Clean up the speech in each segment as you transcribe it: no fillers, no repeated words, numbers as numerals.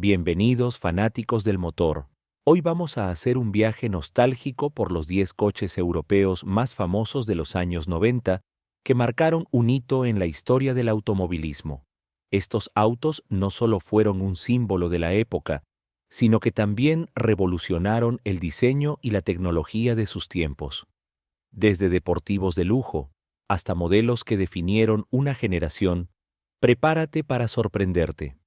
Bienvenidos fanáticos del motor. Hoy vamos a hacer un viaje nostálgico por los 10 coches europeos más famosos de los años 90 que marcaron un hito en la historia del automovilismo. Estos autos no solo fueron un símbolo de la época, sino que también revolucionaron el diseño y la tecnología de sus tiempos. Desde deportivos de lujo hasta modelos que definieron una generación, prepárate para sorprenderte.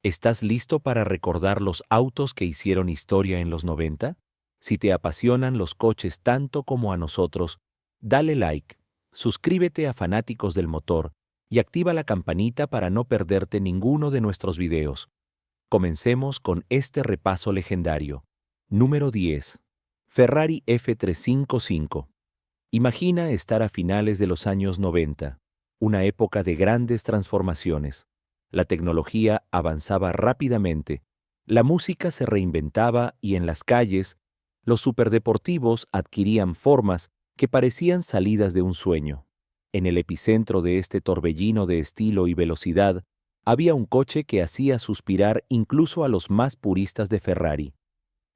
¿Estás listo para recordar los autos que hicieron historia en los 90? Si te apasionan los coches tanto como a nosotros, dale like, suscríbete a Fanáticos del Motor y activa la campanita para no perderte ninguno de nuestros videos. Comencemos con este repaso legendario. Número 10. Ferrari F355. Imagina estar a finales de los años 90, una época de grandes transformaciones. La tecnología avanzaba rápidamente, la música se reinventaba y en las calles, los superdeportivos adquirían formas que parecían salidas de un sueño. En el epicentro de este torbellino de estilo y velocidad, había un coche que hacía suspirar incluso a los más puristas de Ferrari.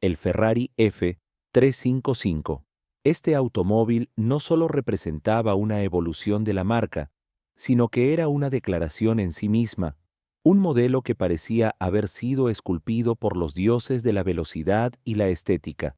El Ferrari F355. Este automóvil no solo representaba una evolución de la marca, sino que era una declaración en sí misma, un modelo que parecía haber sido esculpido por los dioses de la velocidad y la estética.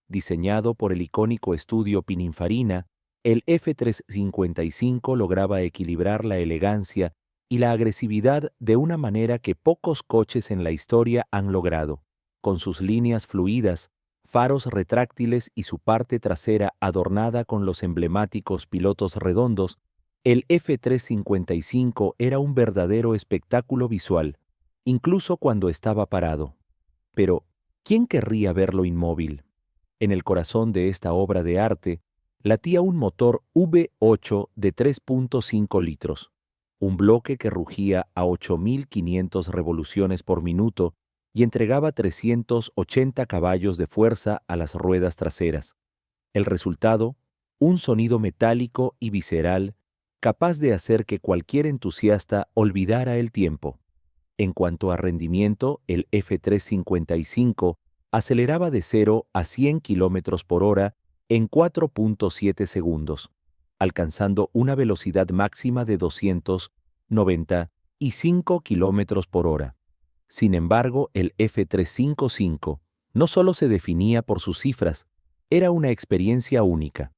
Diseñado por el icónico estudio Pininfarina, el F355 lograba equilibrar la elegancia y la agresividad de una manera que pocos coches en la historia han logrado. Con sus líneas fluidas, faros retráctiles y su parte trasera adornada con los emblemáticos pilotos redondos, el F355 era un verdadero espectáculo visual, incluso cuando estaba parado. Pero, ¿quién querría verlo inmóvil? En el corazón de esta obra de arte, latía un motor V8 de 3.5 litros, un bloque que rugía a 8.500 revoluciones por minuto y entregaba 380 caballos de fuerza a las ruedas traseras. El resultado, un sonido metálico y visceral capaz de hacer que cualquier entusiasta olvidara el tiempo. En cuanto a rendimiento, el F355 aceleraba de 0 a 100 km por hora en 4.7 segundos, alcanzando una velocidad máxima de 295 km por hora. Sin embargo, el F355 no solo se definía por sus cifras, era una experiencia única.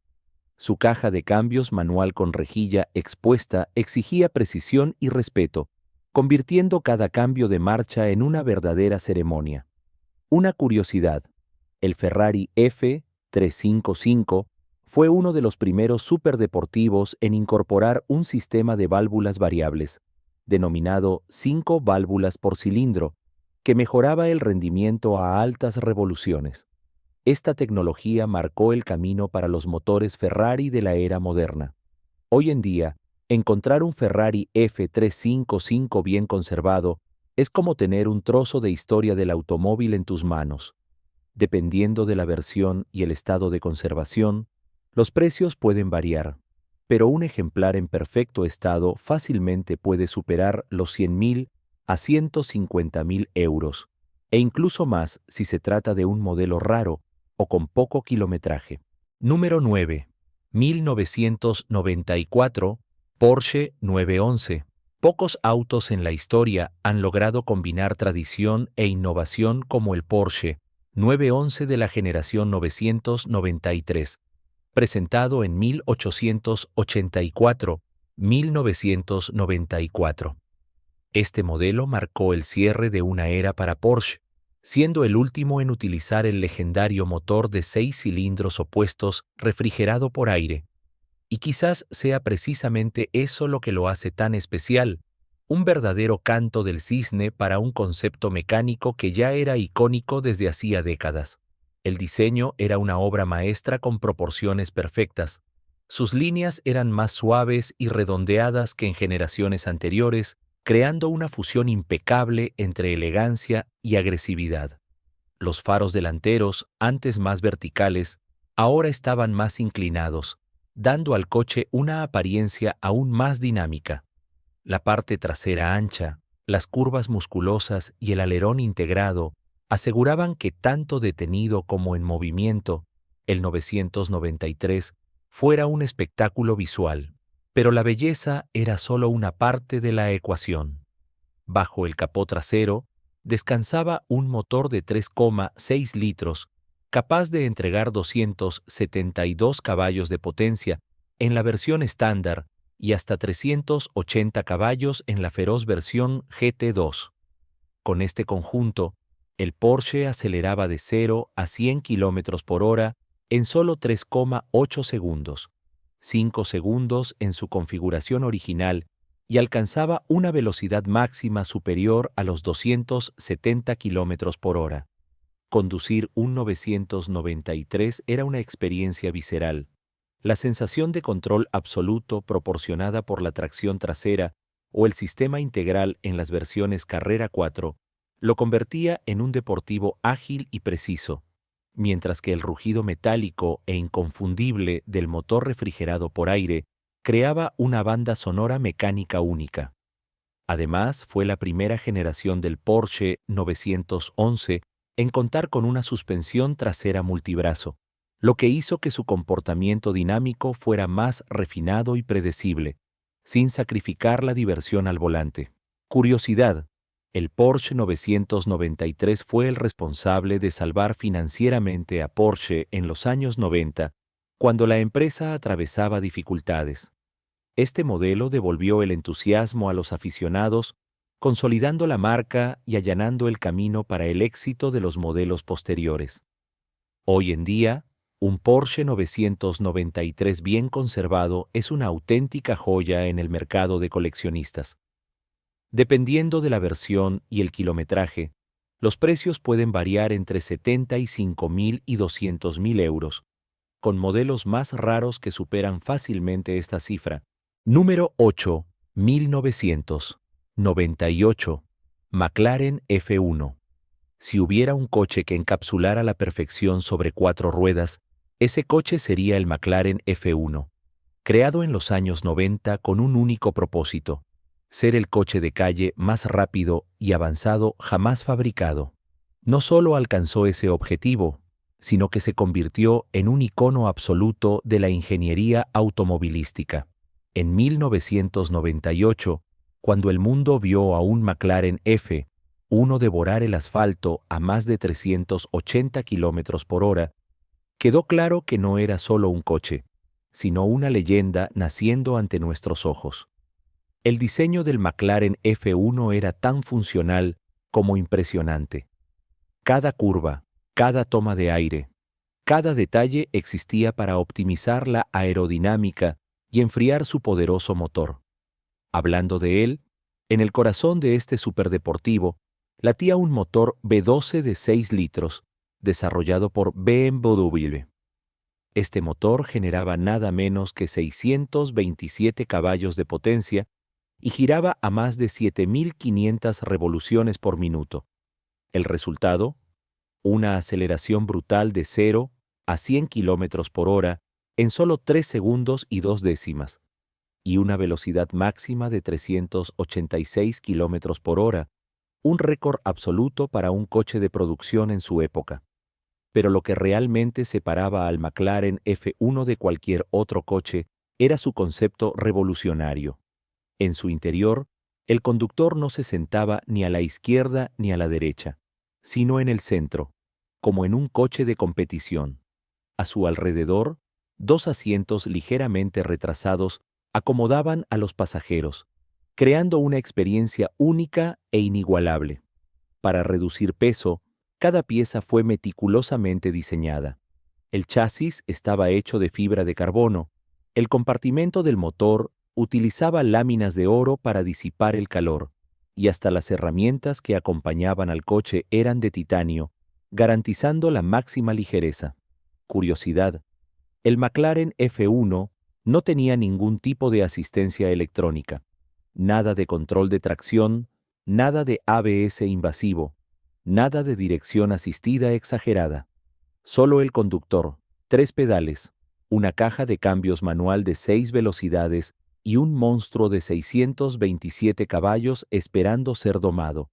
Su caja de cambios manual con rejilla expuesta exigía precisión y respeto, convirtiendo cada cambio de marcha en una verdadera ceremonia. Una curiosidad, el Ferrari F355 fue uno de los primeros superdeportivos en incorporar un sistema de válvulas variables, denominado 5 válvulas por cilindro, que mejoraba el rendimiento a altas revoluciones. Esta tecnología marcó el camino para los motores Ferrari de la era moderna. Hoy en día, encontrar un Ferrari F355 bien conservado es como tener un trozo de historia del automóvil en tus manos. Dependiendo de la versión y el estado de conservación, los precios pueden variar, pero un ejemplar en perfecto estado fácilmente puede superar los 100.000 a 150.000 euros, e incluso más si se trata de un modelo raro o con poco kilometraje. Número 9. 1994, Porsche 911. Pocos autos en la historia han logrado combinar tradición e innovación como el Porsche 911 de la generación 993, presentado en 1884-1994. Este modelo marcó el cierre de una era para Porsche, siendo el último en utilizar el legendario motor de 6 cilindros opuestos refrigerado por aire. Y quizás sea precisamente eso lo que lo hace tan especial, un verdadero canto del cisne para un concepto mecánico que ya era icónico desde hacía décadas. El diseño era una obra maestra con proporciones perfectas. Sus líneas eran más suaves y redondeadas que en generaciones anteriores, creando una fusión impecable entre elegancia y agresividad. Los faros delanteros, antes más verticales, ahora estaban más inclinados, dando al coche una apariencia aún más dinámica. La parte trasera ancha, Las curvas musculosas y el alerón integrado aseguraban que tanto detenido como en movimiento, el 993 fuera un espectáculo visual. Pero la belleza era solo una parte de la ecuación. Bajo el capó trasero descansaba un motor de 3,6 litros, capaz de entregar 272 caballos de potencia en la versión estándar y hasta 380 caballos en la feroz versión GT2. Con este conjunto, el Porsche aceleraba de 0 a 100 km por hora en solo 3,8 segundos, 5 segundos en su configuración original, y alcanzaba una velocidad máxima superior a los 270 km por hora. Conducir un 993 era una experiencia visceral. La sensación de control absoluto proporcionada por la tracción trasera o el sistema integral en las versiones Carrera 4 lo convertía en un deportivo ágil y preciso, mientras que el rugido metálico e inconfundible del motor refrigerado por aire creaba una banda sonora mecánica única. Además, fue la primera generación del Porsche 911 en contar con una suspensión trasera multibrazo, lo que hizo que su comportamiento dinámico fuera más refinado y predecible, sin sacrificar la diversión al volante. Curiosidad: el Porsche 993 fue el responsable de salvar financieramente a Porsche en los años 90, cuando la empresa atravesaba dificultades. Este modelo devolvió el entusiasmo a los aficionados, consolidando la marca y allanando el camino para el éxito de los modelos posteriores. Hoy en día, un Porsche 993 bien conservado es una auténtica joya en el mercado de coleccionistas. Dependiendo de la versión y el kilometraje, los precios pueden variar entre 75.000 y 200.000 euros, con modelos más raros que superan fácilmente esta cifra. Número 8. 1998. McLaren F1. Si hubiera un coche que encapsulara la perfección sobre 4 ruedas, ese coche sería el McLaren F1, creado en los años 90 con un único propósito: ser el coche de calle más rápido y avanzado jamás fabricado. No solo alcanzó ese objetivo, sino que se convirtió en un icono absoluto de la ingeniería automovilística. En 1998, cuando el mundo vio a un McLaren F1 devorar el asfalto a más de 380 km por hora, quedó claro que no era solo un coche, sino una leyenda naciendo ante nuestros ojos. El diseño del McLaren F1 era tan funcional como impresionante. Cada curva, cada toma de aire, cada detalle existía para optimizar la aerodinámica y enfriar su poderoso motor. Hablando de él, en el corazón de este superdeportivo latía un motor V12 de 6 litros, desarrollado por BMW. Este motor generaba nada menos que 627 caballos de potencia y giraba a más de 7.500 revoluciones por minuto. El resultado: una aceleración brutal de 0 a 100 km por hora en solo 3 segundos y 2 décimas, y una velocidad máxima de 386 km por hora, un récord absoluto para un coche de producción en su época. Pero lo que realmente separaba al McLaren F1 de cualquier otro coche era su concepto revolucionario. En su interior, el conductor no se sentaba ni a la izquierda ni a la derecha, sino en el centro, como en un coche de competición. A su alrededor, 2 asientos ligeramente retrasados acomodaban a los pasajeros, creando una experiencia única e inigualable. Para reducir peso, cada pieza fue meticulosamente diseñada. El chasis estaba hecho de fibra de carbono, el compartimento del motor utilizaba láminas de oro para disipar el calor, y hasta las herramientas que acompañaban al coche eran de titanio, garantizando la máxima ligereza. Curiosidad: el McLaren F1 no tenía ningún tipo de asistencia electrónica, nada de control de tracción, nada de ABS invasivo, nada de dirección asistida exagerada. Solo el conductor, 3 pedales, una caja de cambios manual de 6 velocidades y un monstruo de 627 caballos esperando ser domado.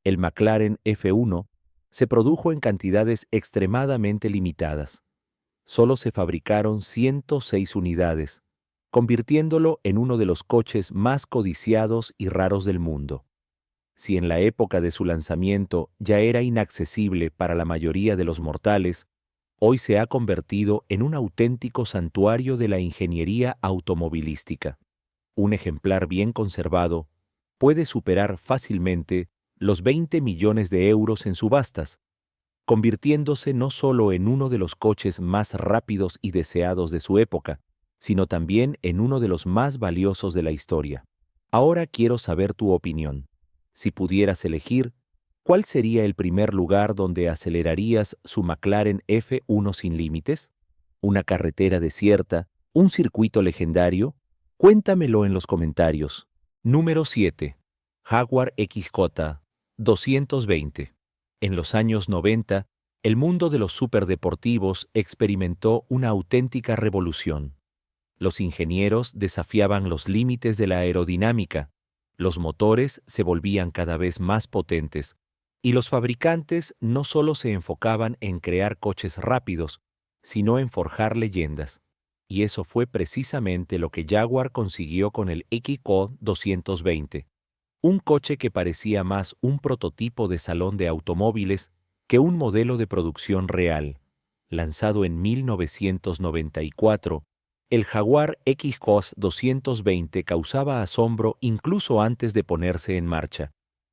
El McLaren F1 se produjo en cantidades extremadamente limitadas. Solo se fabricaron 106 unidades, convirtiéndolo en uno de los coches más codiciados y raros del mundo. Si en la época de su lanzamiento ya era inaccesible para la mayoría de los mortales, hoy se ha convertido en un auténtico santuario de la ingeniería automovilística. Un ejemplar bien conservado puede superar fácilmente los 20 millones de euros en subastas, convirtiéndose no solo en uno de los coches más rápidos y deseados de su época, sino también en uno de los más valiosos de la historia. Ahora quiero saber tu opinión. Si pudieras elegir, ¿cuál sería el primer lugar donde acelerarías su McLaren F1 sin límites? ¿Una carretera desierta? ¿Un circuito legendario? Cuéntamelo en los comentarios. Número 7. Jaguar XJ 220. En los años 90, el mundo de los superdeportivos experimentó una auténtica revolución. Los ingenieros desafiaban los límites de la aerodinámica, los motores se volvían cada vez más potentes, y los fabricantes no solo se enfocaban en crear coches rápidos, sino en forjar leyendas. Y eso fue precisamente lo que Jaguar consiguió con el XJ 220. Un coche que parecía más un prototipo de salón de automóviles que un modelo de producción real. Lanzado en 1994, el Jaguar XJ 220 causaba asombro incluso antes de ponerse en marcha,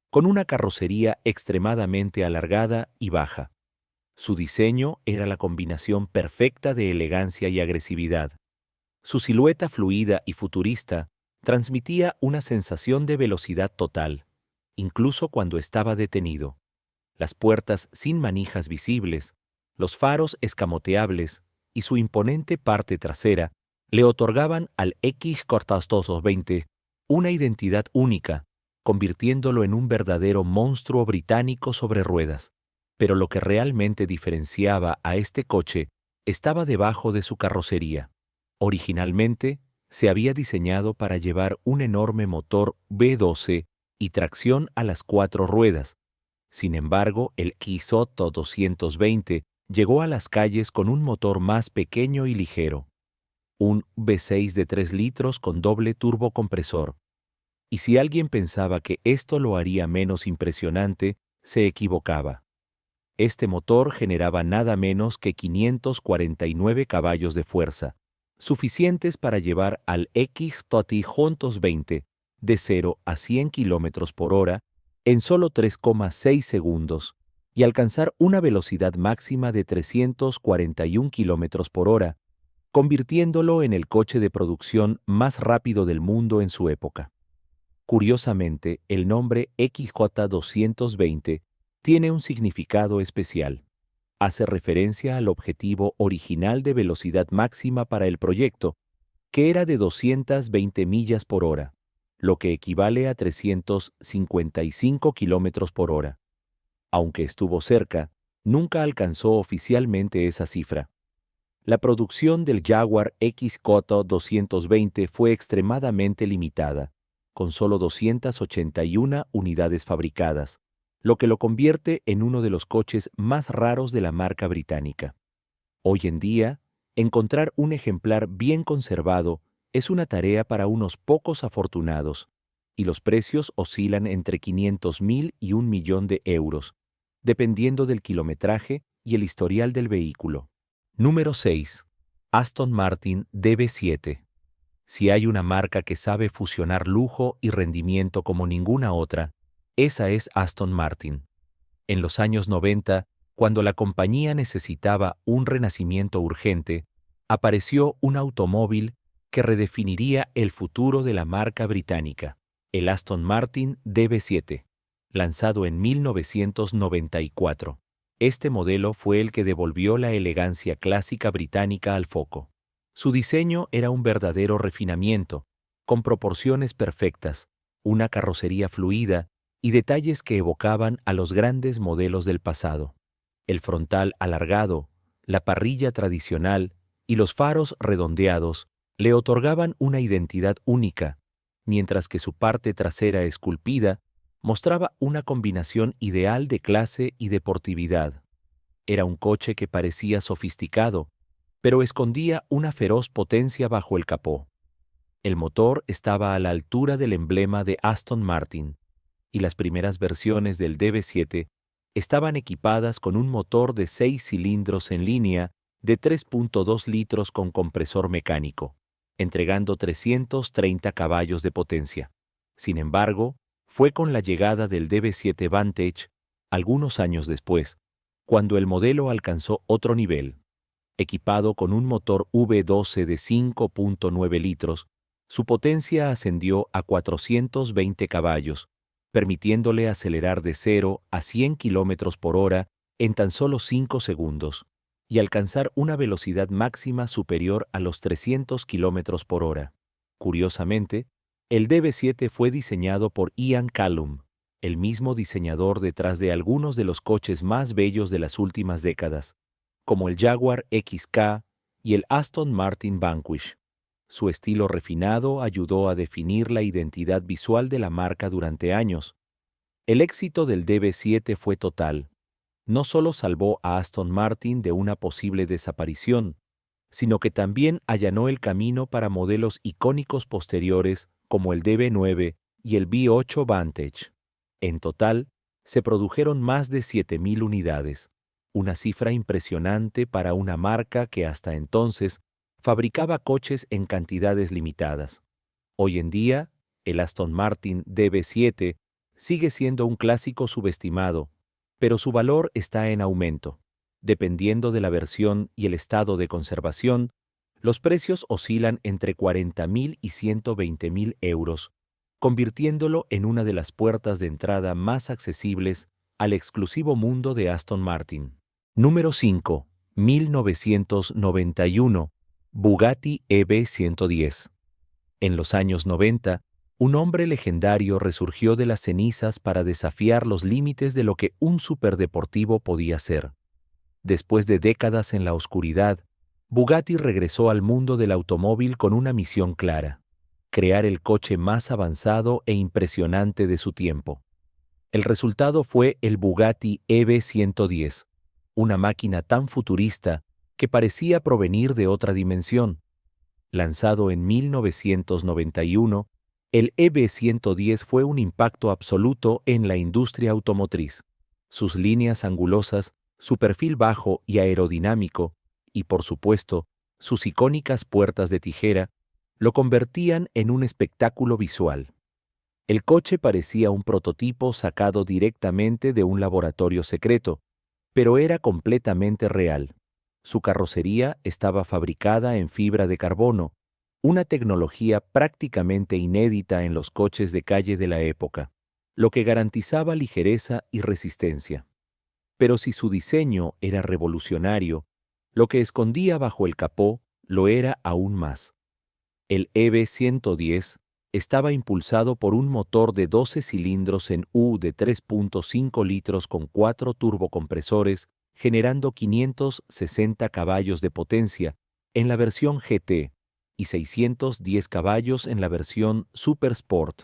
con una carrocería extremadamente alargada y baja. Su diseño era la combinación perfecta de elegancia y agresividad. Su silueta fluida y futurista transmitía una sensación de velocidad total, incluso cuando estaba detenido. Las puertas sin manijas visibles, los faros escamoteables y su imponente parte trasera le otorgaban al XJ 220 una identidad única, convirtiéndolo en un verdadero monstruo británico sobre ruedas. Pero lo que realmente diferenciaba a este coche estaba debajo de su carrocería. Originalmente, se había diseñado para llevar un enorme motor V12 y tracción a las 4 ruedas. Sin embargo, el XJ 220 llegó a las calles con un motor más pequeño y ligero, un V6 de 3 litros con doble turbocompresor. Y si alguien pensaba que esto lo haría menos impresionante, se equivocaba. Este motor generaba nada menos que 549 caballos de fuerza, suficientes para llevar al XJ 220 de 0 a 100 km por hora en solo 3,6 segundos y alcanzar una velocidad máxima de 341 km por hora, convirtiéndolo en el coche de producción más rápido del mundo en su época. Curiosamente, el nombre XJ 220 tiene un significado especial. Hace referencia al objetivo original de velocidad máxima para el proyecto, que era de 220 millas por hora, lo que equivale a 355 kilómetros por hora. Aunque estuvo cerca, nunca alcanzó oficialmente esa cifra. La producción del Jaguar XJ 220 fue extremadamente limitada, con solo 281 unidades fabricadas, lo que lo convierte en uno de los coches más raros de la marca británica. Hoy en día, encontrar un ejemplar bien conservado es una tarea para unos pocos afortunados, y los precios oscilan entre 500.000 y 1 millón de euros, dependiendo del kilometraje y el historial del vehículo. Número 6. Aston Martin DB7. Si hay una marca que sabe fusionar lujo y rendimiento como ninguna otra, esa es Aston Martin. En los años 90, cuando la compañía necesitaba un renacimiento urgente, apareció un automóvil que redefiniría el futuro de la marca británica, el Aston Martin DB7, lanzado en 1994. Este modelo fue el que devolvió la elegancia clásica británica al foco. Su diseño era un verdadero refinamiento, con proporciones perfectas, una carrocería fluida y detalles que evocaban a los grandes modelos del pasado. El frontal alargado, la parrilla tradicional y los faros redondeados Le otorgaban una identidad única, mientras que su parte trasera esculpida mostraba una combinación ideal de clase y deportividad. Era un coche que parecía sofisticado, pero escondía una feroz potencia bajo el capó. El motor estaba a la altura del emblema de Aston Martin, y las primeras versiones del DB7 estaban equipadas con un motor de 6 cilindros en línea de 3.2 litros con compresor mecánico, entregando 330 caballos de potencia. Sin embargo, fue con la llegada del DB7 Vantage, algunos años después, cuando el modelo alcanzó otro nivel. Equipado con un motor V12 de 5.9 litros, su potencia ascendió a 420 caballos, permitiéndole acelerar de 0 a 100 km por hora en tan solo 5 segundos y alcanzar una velocidad máxima superior a los 300 km por hora. Curiosamente, el DB7 fue diseñado por Ian Callum, el mismo diseñador detrás de algunos de los coches más bellos de las últimas décadas, como el Jaguar XK y el Aston Martin Vanquish. Su estilo refinado ayudó a definir la identidad visual de la marca durante años. El éxito del DB7 fue total. No solo salvó a Aston Martin de una posible desaparición, sino que también allanó el camino para modelos icónicos posteriores como el DB9 y el V8 Vantage. En total, se produjeron más de 7.000 unidades, una cifra impresionante para una marca que hasta entonces fabricaba coches en cantidades limitadas. Hoy en día, el Aston Martin DB7 sigue siendo un clásico subestimado, pero su valor está en aumento. Dependiendo de la versión y el estado de conservación, los precios oscilan entre 40.000 y 120.000 euros, convirtiéndolo en una de las puertas de entrada más accesibles al exclusivo mundo de Aston Martin. Número 5. 1991. Bugatti EB110. En los años 90, un hombre legendario resurgió de las cenizas para desafiar los límites de lo que un superdeportivo podía ser. Después de décadas en la oscuridad, Bugatti regresó al mundo del automóvil con una misión clara: crear el coche más avanzado e impresionante de su tiempo. El resultado fue el Bugatti EB110, una máquina tan futurista que parecía provenir de otra dimensión. Lanzado en 1991, el EB110 fue un impacto absoluto en la industria automotriz. Sus líneas angulosas, su perfil bajo y aerodinámico, y por supuesto, sus icónicas puertas de tijera, lo convertían en un espectáculo visual. El coche parecía un prototipo sacado directamente de un laboratorio secreto, pero era completamente real. Su carrocería estaba fabricada en fibra de carbono, una tecnología prácticamente inédita en los coches de calle de la época, lo que garantizaba ligereza y resistencia. Pero si su diseño era revolucionario, lo que escondía bajo el capó lo era aún más. El EB110 estaba impulsado por un motor de 12 cilindros en U de 3.5 litros con 4 turbocompresores, generando 560 caballos de potencia en la versión GT y 610 caballos en la versión Super Sport.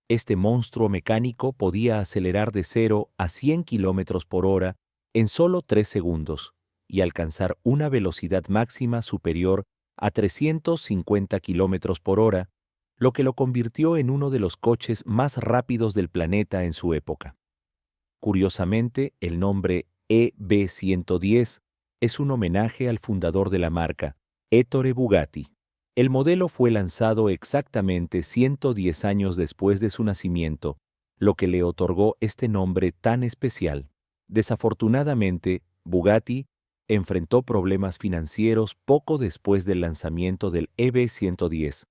Este monstruo mecánico podía acelerar de 0 a 100 km por hora en solo 3 segundos y alcanzar una velocidad máxima superior a 350 km por hora, lo que lo convirtió en uno de los coches más rápidos del planeta en su época. Curiosamente, el nombre EB110 es un homenaje al fundador de la marca, Ettore Bugatti. El modelo fue lanzado exactamente 110 años después de su nacimiento, lo que le otorgó este nombre tan especial. Desafortunadamente, Bugatti enfrentó problemas financieros poco después del lanzamiento del EB110,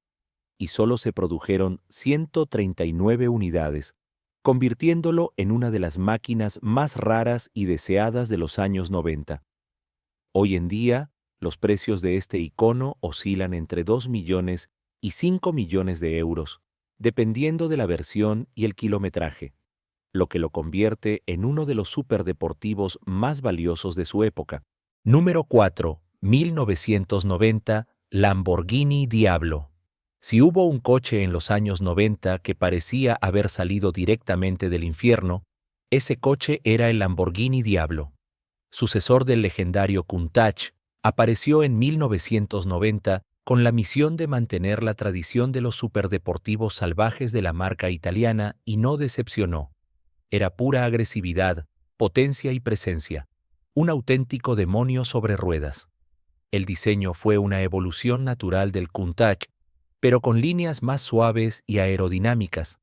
y solo se produjeron 139 unidades, convirtiéndolo en una de las máquinas más raras y deseadas de los años 90. Hoy en día, los precios de este icono oscilan entre 2 millones y 5 millones de euros, dependiendo de la versión y el kilometraje, lo que lo convierte en uno de los superdeportivos más valiosos de su época. Número 4. 1990. Lamborghini Diablo. Si hubo un coche en los años 90 que parecía haber salido directamente del infierno, ese coche era el Lamborghini Diablo. Sucesor del legendario Countach, apareció en 1990 con la misión de mantener la tradición de los superdeportivos salvajes de la marca italiana y no decepcionó. Era pura agresividad, potencia y presencia, un auténtico demonio sobre ruedas. El diseño fue una evolución natural del Countach, pero con líneas más suaves y aerodinámicas.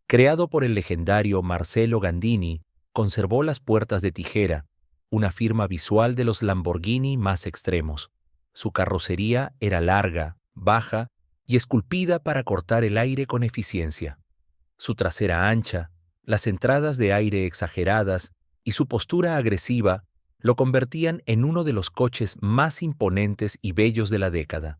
Creado por el legendario Marcello Gandini, conservó las puertas de tijera, una firma visual de los Lamborghini más extremos. Su carrocería era larga, baja y esculpida para cortar el aire con eficiencia. Su trasera ancha, las entradas de aire exageradas y su postura agresiva lo convertían en uno de los coches más imponentes y bellos de la década.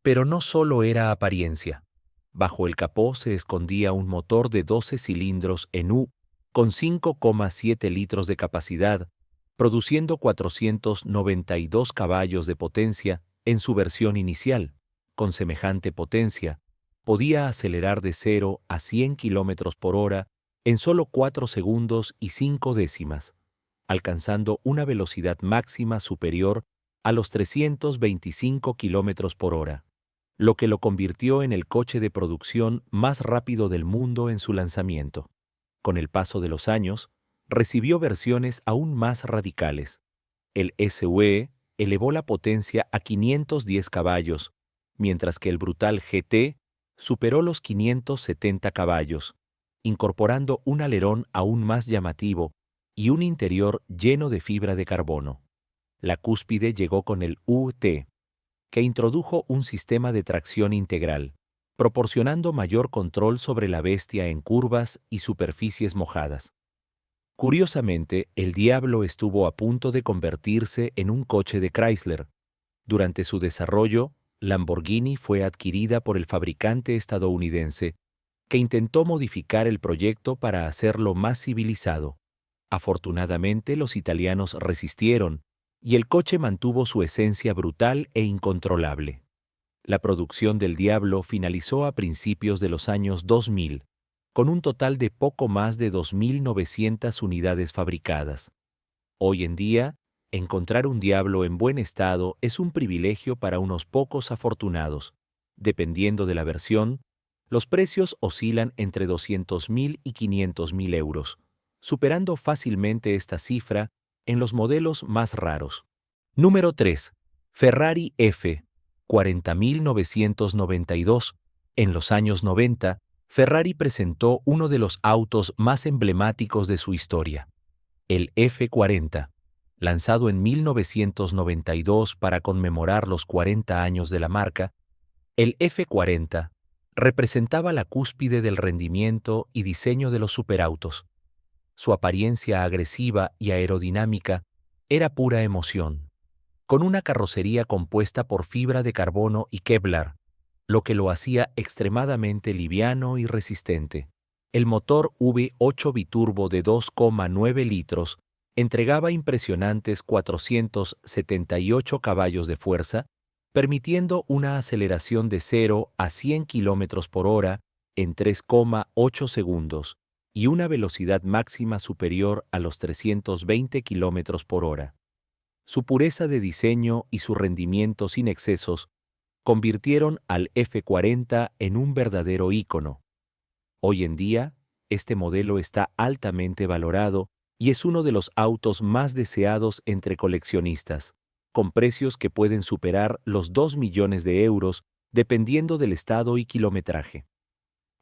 Pero no solo era apariencia. Bajo el capó se escondía un motor de 12 cilindros en U con 5,7 litros de capacidad, produciendo 492 caballos de potencia en su versión inicial. Con semejante potencia, podía acelerar de 0 a 100 kilómetros por hora en solo 4 segundos y 5 décimas, alcanzando una velocidad máxima superior a los 325 kilómetros por hora, lo que lo convirtió en el coche de producción más rápido del mundo en su lanzamiento. Con el paso de los años, recibió versiones aún más radicales. El SUV elevó la potencia a 510 caballos, mientras que el brutal GT superó los 570 caballos, incorporando un alerón aún más llamativo y un interior lleno de fibra de carbono. La cúspide llegó con el UT, que introdujo un sistema de tracción integral, proporcionando mayor control sobre la bestia en curvas y superficies mojadas. Curiosamente, el Diablo estuvo a punto de convertirse en un coche de Chrysler. Durante su desarrollo, Lamborghini fue adquirida por el fabricante estadounidense, que intentó modificar el proyecto para hacerlo más civilizado. Afortunadamente, los italianos resistieron, y el coche mantuvo su esencia brutal e incontrolable. La producción del Diablo finalizó a principios de los años 2000, con un total de poco más de 2.900 unidades fabricadas. Hoy en día, encontrar un Diablo en buen estado es un privilegio para unos pocos afortunados. Dependiendo de la versión, los precios oscilan entre 200.000 y 500.000 euros, superando fácilmente esta cifra en los modelos más raros. Número 3. Ferrari F. 40.992. En los años 90, Ferrari presentó uno de los autos más emblemáticos de su historia, el F40. Lanzado en 1992 para conmemorar los 40 años de la marca, el F40 representaba la cúspide del rendimiento y diseño de los superautos. Su apariencia agresiva y aerodinámica era pura emoción, con una carrocería compuesta por fibra de carbono y Kevlar, lo que lo hacía extremadamente liviano y resistente. El motor V8 biturbo de 2,9 litros entregaba impresionantes 478 caballos de fuerza, permitiendo una aceleración de 0 a 100 km por hora en 3,8 segundos y una velocidad máxima superior a los 320 km por hora. Su pureza de diseño y su rendimiento sin excesos convirtieron al F40 en un verdadero ícono. Hoy en día, este modelo está altamente valorado y es uno de los autos más deseados entre coleccionistas, con precios que pueden superar los 2 millones de euros dependiendo del estado y kilometraje.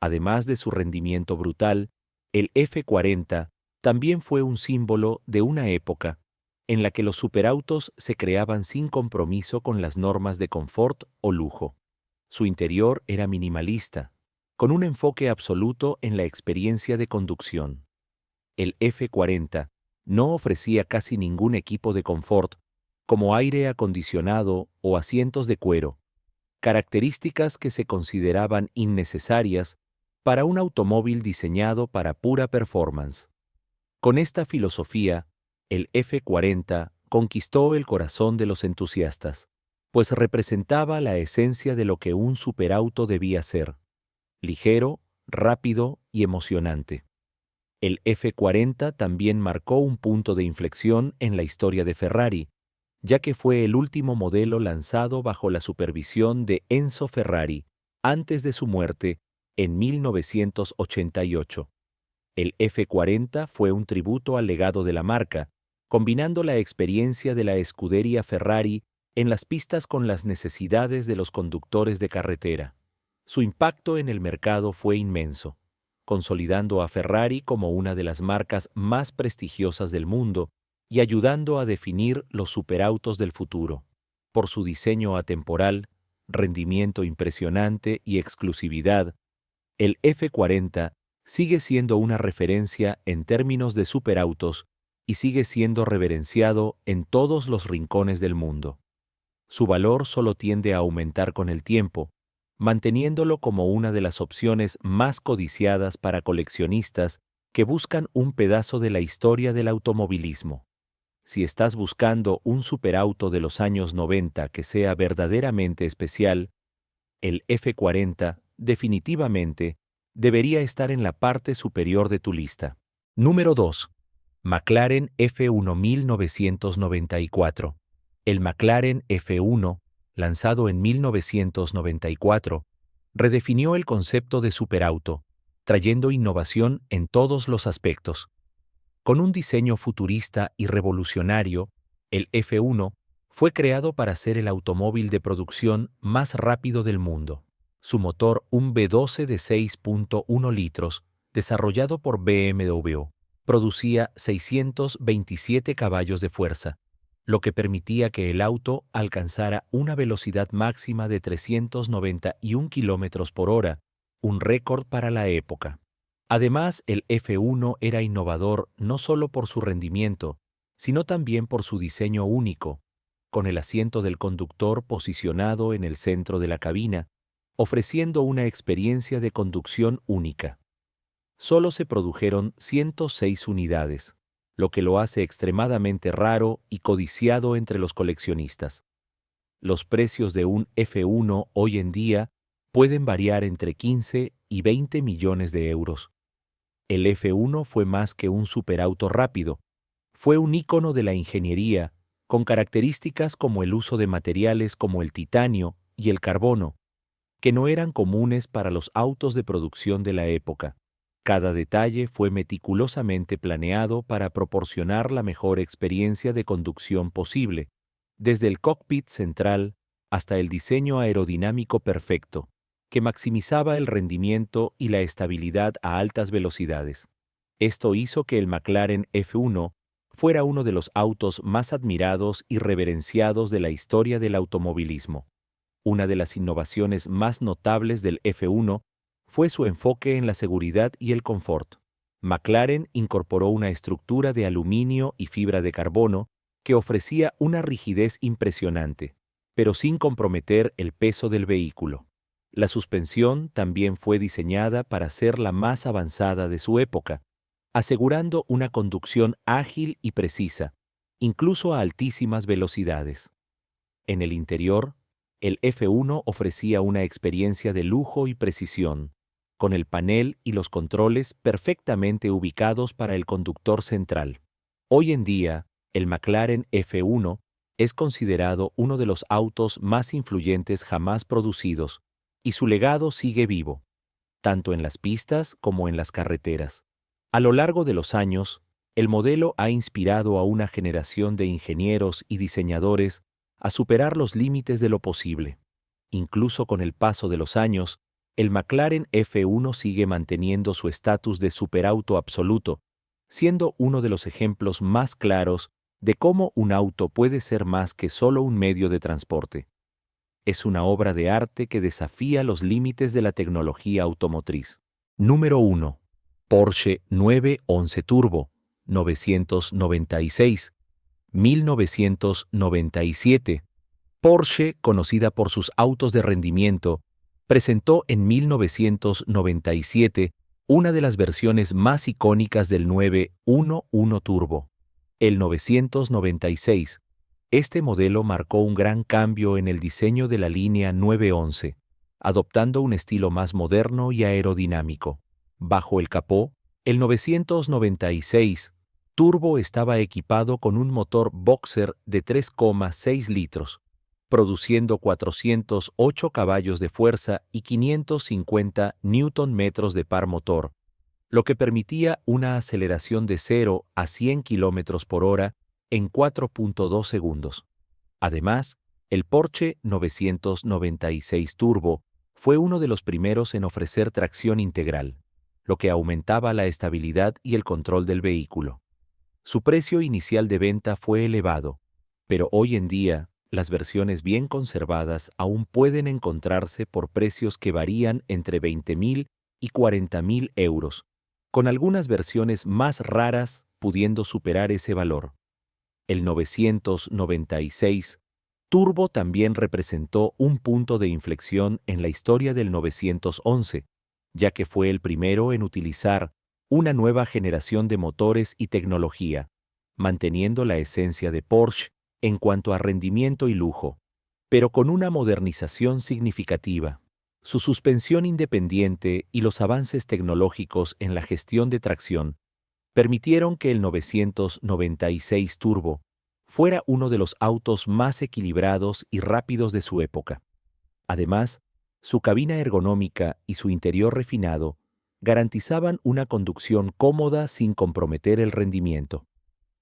Además de su rendimiento brutal, el F40 también fue un símbolo de una época en la que los superautos se creaban sin compromiso con las normas de confort o lujo. Su interior era minimalista, con un enfoque absoluto en la experiencia de conducción. El F40 no ofrecía casi ningún equipo de confort, como aire acondicionado o asientos de cuero, características que se consideraban innecesarias para un automóvil diseñado para pura performance. Con esta filosofía, el F40 conquistó el corazón de los entusiastas. pues representaba la esencia de lo que un superauto debía ser: ligero, rápido y emocionante. El F40 también marcó un punto de inflexión en la historia de Ferrari, ya que fue el último modelo lanzado bajo la supervisión de Enzo Ferrari antes de su muerte en 1988. El F40 fue un tributo al legado de la marca, combinando la experiencia de la escudería Ferrari en las pistas con las necesidades de los conductores de carretera. Su impacto en el mercado fue inmenso, consolidando a Ferrari como una de las marcas más prestigiosas del mundo y ayudando a definir los superautos del futuro. Por su diseño atemporal, rendimiento impresionante y exclusividad, el F40 sigue siendo una referencia en términos de superautos y sigue siendo reverenciado en todos los rincones del mundo. Su valor solo tiende a aumentar con el tiempo, manteniéndolo como una de las opciones más codiciadas para coleccionistas que buscan un pedazo de la historia del automovilismo. Si estás buscando un superauto de los años 90 que sea verdaderamente especial, el F40 definitivamente debería estar en la parte superior de tu lista. Número 2. McLaren F1 1994. El McLaren F1, lanzado en 1994, redefinió el concepto de superauto, trayendo innovación en todos los aspectos. Con un diseño futurista y revolucionario, el F1 fue creado para ser el automóvil de producción más rápido del mundo. Su motor, un V12 de 6.1 litros, desarrollado por BMW, producía 627 caballos de fuerza, lo que permitía que el auto alcanzara una velocidad máxima de 391 km por hora, un récord para la época. Además, el F1 era innovador no solo por su rendimiento, sino también por su diseño único, con el asiento del conductor posicionado en el centro de la cabina, ofreciendo una experiencia de conducción única. Solo se produjeron 106 unidades, lo que lo hace extremadamente raro y codiciado entre los coleccionistas. Los precios de un F1 hoy en día pueden variar entre 15 y 20 millones de euros. El F1 fue más que un superauto rápido, fue un ícono de la ingeniería, con características como el uso de materiales como el titanio y el carbono, que no eran comunes para los autos de producción de la época. Cada detalle fue meticulosamente planeado para proporcionar la mejor experiencia de conducción posible, desde el cockpit central hasta el diseño aerodinámico perfecto, que maximizaba el rendimiento y la estabilidad a altas velocidades. Esto hizo que el McLaren F1 fuera uno de los autos más admirados y reverenciados de la historia del automovilismo. Una de las innovaciones más notables del F1 fue su enfoque en la seguridad y el confort. McLaren incorporó una estructura de aluminio y fibra de carbono que ofrecía una rigidez impresionante, pero sin comprometer el peso del vehículo. La suspensión también fue diseñada para ser la más avanzada de su época, asegurando una conducción ágil y precisa, incluso a altísimas velocidades. En el interior, el F1 ofrecía una experiencia de lujo y precisión, con el panel y los controles perfectamente ubicados para el conductor central. Hoy en día, el McLaren F1 es considerado uno de los autos más influyentes jamás producidos, y su legado sigue vivo, tanto en las pistas como en las carreteras. A lo largo de los años, el modelo ha inspirado a una generación de ingenieros y diseñadores a superar los límites de lo posible. Incluso con el paso de los años, el McLaren F1 sigue manteniendo su estatus de superauto absoluto, siendo uno de los ejemplos más claros de cómo un auto puede ser más que solo un medio de transporte. Es una obra de arte que desafía los límites de la tecnología automotriz. Número 1. Porsche 911 Turbo, 996, 1997. Porsche, conocida por sus autos de rendimiento, presentó en 1997 una de las versiones más icónicas del 911 Turbo, el 996, Este modelo marcó un gran cambio en el diseño de la línea 911, adoptando un estilo más moderno y aerodinámico. Bajo el capó, el 996 Turbo estaba equipado con un motor Boxer de 3,6 litros, produciendo 408 caballos de fuerza y 550 Nm de par motor, lo que permitía una aceleración de 0 a 100 km por hora en 4,2 segundos. Además, el Porsche 996 Turbo fue uno de los primeros en ofrecer tracción integral, lo que aumentaba la estabilidad y el control del vehículo. Su precio inicial de venta fue elevado, pero hoy en día las versiones bien conservadas aún pueden encontrarse por precios que varían entre 20.000 y 40.000 euros, con algunas versiones más raras pudiendo superar ese valor. El 996 Turbo también representó un punto de inflexión en la historia del 911, ya que fue el primero en utilizar una nueva generación de motores y tecnología, manteniendo la esencia de Porsche en cuanto a rendimiento y lujo, pero con una modernización significativa. Su suspensión independiente y los avances tecnológicos en la gestión de tracción permitieron que el 996 Turbo fuera uno de los autos más equilibrados y rápidos de su época. Además, su cabina ergonómica y su interior refinado garantizaban una conducción cómoda sin comprometer el rendimiento.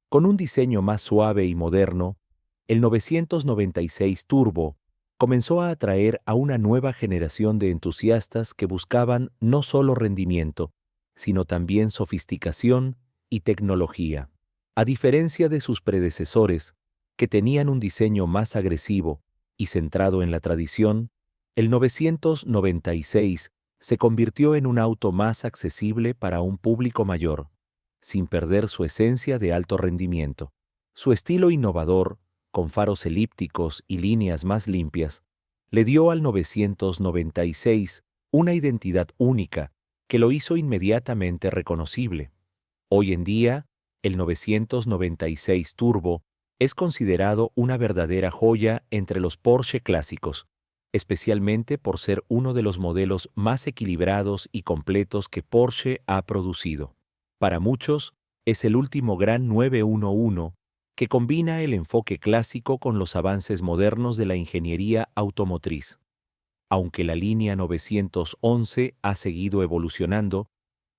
Con un diseño más suave y moderno, el 996 Turbo comenzó a atraer a una nueva generación de entusiastas que buscaban no solo rendimiento, sino también sofisticación y tecnología. A diferencia de sus predecesores, que tenían un diseño más agresivo y centrado en la tradición, el 996 se convirtió en un auto más accesible para un público mayor, sin perder su esencia de alto rendimiento. Su estilo innovador, con faros elípticos y líneas más limpias, le dio al 996 una identidad única que lo hizo inmediatamente reconocible. Hoy en día, el 996 Turbo es considerado una verdadera joya entre los Porsche clásicos, especialmente por ser uno de los modelos más equilibrados y completos que Porsche ha producido. Para muchos, es el último gran 911 que combina el enfoque clásico con los avances modernos de la ingeniería automotriz. Aunque la línea 911 ha seguido evolucionando,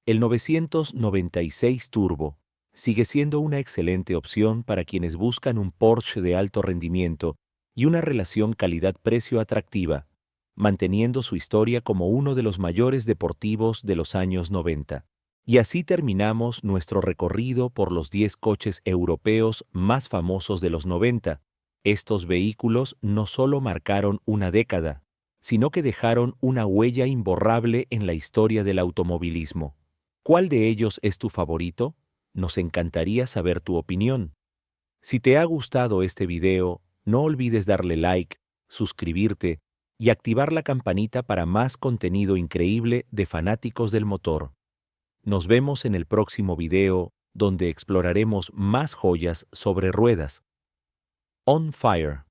el 996 Turbo sigue siendo una excelente opción para quienes buscan un Porsche de alto rendimiento y una relación calidad-precio atractiva, manteniendo su historia como uno de los mayores deportivos de los años 90. Y así terminamos nuestro recorrido por los 10 coches europeos más famosos de los 90. Estos vehículos no solo marcaron una década, sino que dejaron una huella imborrable en la historia del automovilismo. ¿Cuál de ellos es tu favorito? Nos encantaría saber tu opinión. Si te ha gustado este video, no olvides darle like, suscribirte y activar la campanita para más contenido increíble de fanáticos del motor. Nos vemos en el próximo video, donde exploraremos más joyas sobre ruedas. On Fire.